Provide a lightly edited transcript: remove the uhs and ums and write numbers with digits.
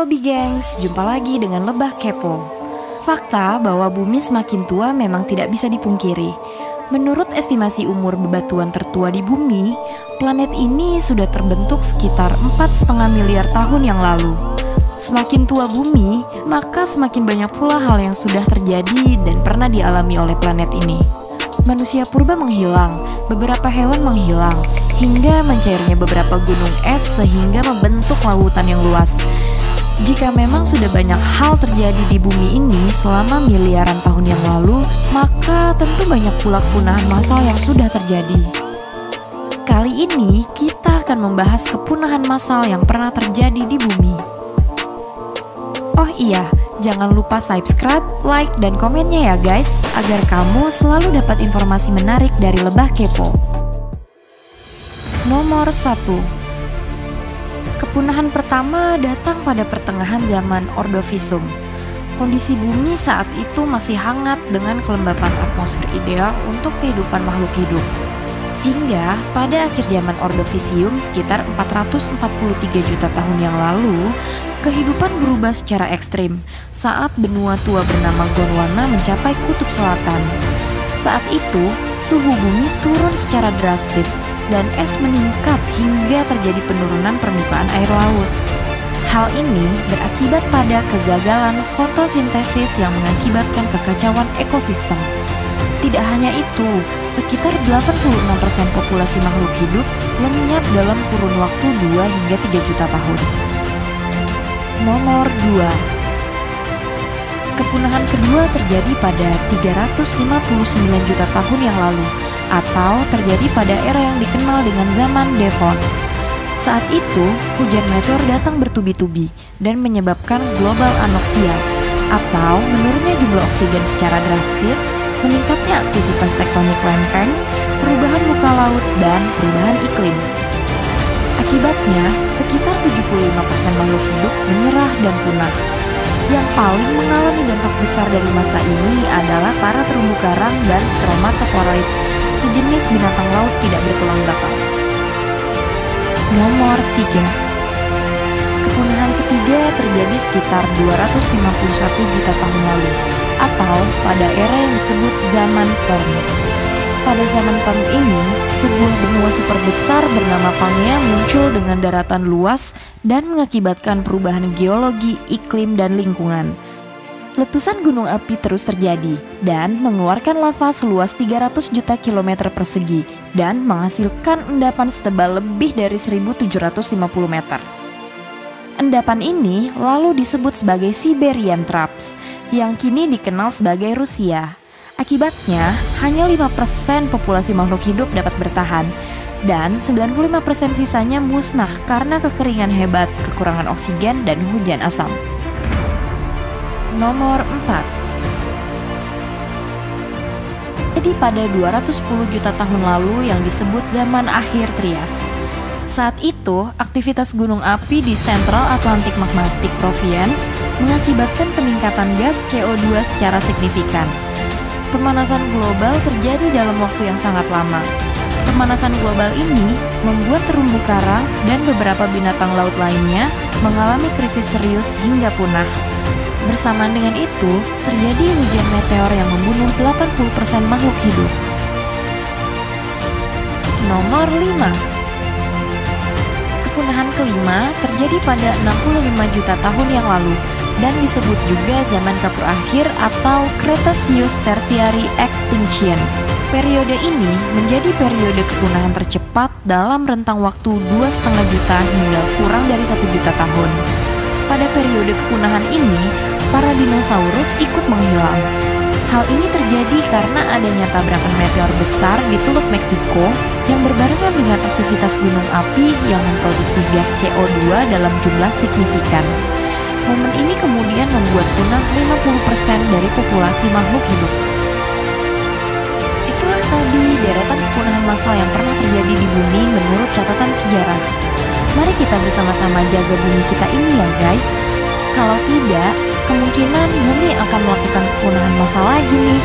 Halo Bigengs, jumpa lagi dengan Lebah Kepo. Fakta bahwa bumi semakin tua memang tidak bisa dipungkiri. Menurut estimasi umur bebatuan tertua di bumi, planet ini sudah terbentuk sekitar 4,5 miliar tahun yang lalu. Semakin tua bumi, maka semakin banyak pula hal yang sudah terjadi dan pernah dialami oleh planet ini. Manusia purba menghilang, beberapa hewan menghilang, hingga mencairnya beberapa gunung es sehingga membentuk lautan yang luas. Jika memang sudah banyak hal terjadi di bumi ini selama miliaran tahun yang lalu, maka tentu banyak pula kepunahan massal yang sudah terjadi. Kali ini kita akan membahas kepunahan massal yang pernah terjadi di bumi. Oh iya, jangan lupa subscribe, like, dan komennya ya guys, agar kamu selalu dapat informasi menarik dari Lebah Kepo. Nomor 1. Kepunahan pertama datang pada pertengahan zaman Ordovisium. Kondisi bumi saat itu masih hangat dengan kelembapan atmosfer ideal untuk kehidupan makhluk hidup. Hingga pada akhir zaman Ordovisium sekitar 443 juta tahun yang lalu, kehidupan berubah secara ekstrim saat benua tua bernama Gondwana mencapai kutub selatan. Saat itu, suhu bumi turun secara drastis dan es meningkat hingga terjadi penurunan permukaan air laut. Hal ini berakibat pada kegagalan fotosintesis yang mengakibatkan kekacauan ekosistem. Tidak hanya itu, sekitar 86% populasi makhluk hidup lenyap dalam kurun waktu 2 hingga 3 juta tahun. Nomor 2. Kepunahan kedua terjadi pada 359 juta tahun yang lalu, atau terjadi pada era yang dikenal dengan zaman Devon. Saat itu, hujan meteor datang bertubi-tubi dan menyebabkan global anoksia, atau menurunnya jumlah oksigen secara drastis, meningkatnya aktivitas tektonik lempeng, perubahan muka laut, dan perubahan iklim. Akibatnya, sekitar 75% makhluk hidup menyerah dan punah. Yang paling mengalami dampak besar dari masa ini adalah para terumbu karang dan stromatoporoids, sejenis binatang laut tidak bertulang belakang. Nomor 3. Kepunahan ketiga terjadi sekitar 251 juta tahun lalu, atau pada era yang disebut zaman Perm. Pada zaman Perm ini, sebuah benua super besar bernama Pangea muncul dengan daratan luas dan mengakibatkan perubahan geologi, iklim, dan lingkungan. Letusan gunung api terus terjadi dan mengeluarkan lava seluas 300 juta kilometer persegi dan menghasilkan endapan setebal lebih dari 1.750 meter. Endapan ini lalu disebut sebagai Siberian Traps, yang kini dikenal sebagai Rusia. Akibatnya, hanya 5% populasi makhluk hidup dapat bertahan, dan 95% sisanya musnah karena kekeringan hebat, kekurangan oksigen, dan hujan asam. Nomor 4. Jadi pada 210 juta tahun lalu yang disebut zaman akhir Trias. Saat itu, aktivitas gunung api di Central Atlantic Magmatic Province mengakibatkan peningkatan gas CO2 secara signifikan. Pemanasan global terjadi dalam waktu yang sangat lama. Pemanasan global ini membuat terumbu karang dan beberapa binatang laut lainnya mengalami krisis serius hingga punah. Bersamaan dengan itu, terjadi hujan meteor yang membunuh 80% makhluk hidup. Nomor 5. Kepunahan kelima terjadi pada 65 juta tahun yang lalu dan disebut juga zaman kapur akhir atau Cretaceous Tertiary Extinction. Periode ini menjadi periode kepunahan tercepat dalam rentang waktu 2,5 juta hingga kurang dari 1 juta tahun. Pada periode kepunahan ini, para dinosaurus ikut menghilang. Hal ini terjadi karena adanya tabrakan meteor besar di Teluk Meksiko yang berbarengan dengan aktivitas gunung api yang memproduksi gas CO2 dalam jumlah signifikan. Momen ini kemudian membuat punah 50% dari populasi makhluk hidup. Itulah tadi deretan kepunahan massal yang pernah terjadi di bumi menurut catatan sejarah. Mari kita bersama-sama jaga bumi kita ini ya guys. Kalau tidak, kemungkinan bumi akan melakukan kepunahan massal lagi nih.